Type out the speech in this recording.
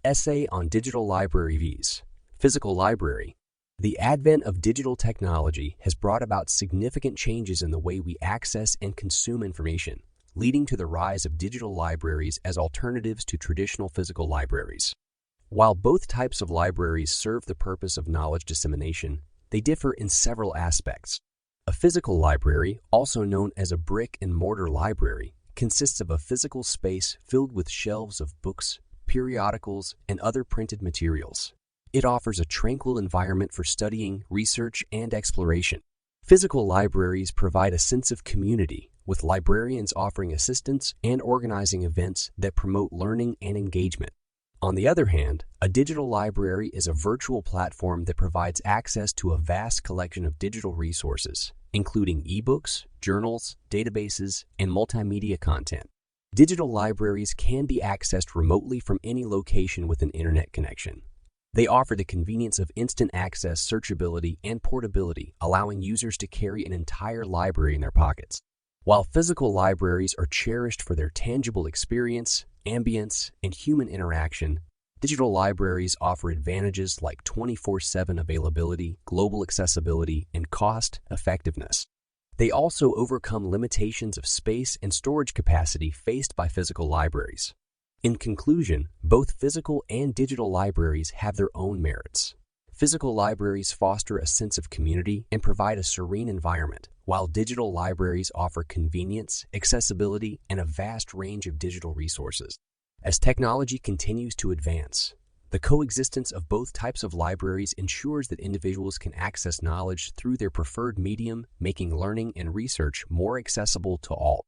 Essay on Digital Library Vs. Physical Library. The advent of digital technology has brought about significant changes in the way we access and consume information, leading to the rise of digital libraries as alternatives to traditional physical libraries. While both types of libraries serve the purpose of knowledge dissemination, they differ in several aspects. A physical library, also known as a brick-and-mortar library, consists of a physical space filled with shelves of books, periodicals, and other printed materials. It offers a tranquil environment for studying, research, and exploration. Physical libraries provide a sense of community, with librarians offering assistance and organizing events that promote learning and engagement. On the other hand, a digital library is a virtual platform that provides access to a vast collection of digital resources, including ebooks, journals, databases, and multimedia content. Digital libraries can be accessed remotely from any location with an internet connection. They offer the convenience of instant access, searchability, and portability, allowing users to carry an entire library in their pockets. While physical libraries are cherished for their tangible experience, ambience, and human interaction, digital libraries offer advantages like 24/7 availability, global accessibility, and cost-effectiveness. They also overcome limitations of space and storage capacity faced by physical libraries. In conclusion, both physical and digital libraries have their own merits. Physical libraries foster a sense of community and provide a serene environment, while digital libraries offer convenience, accessibility, and a vast range of digital resources. As technology continues to advance, the coexistence of both types of libraries ensures that individuals can access knowledge through their preferred medium, making learning and research more accessible to all.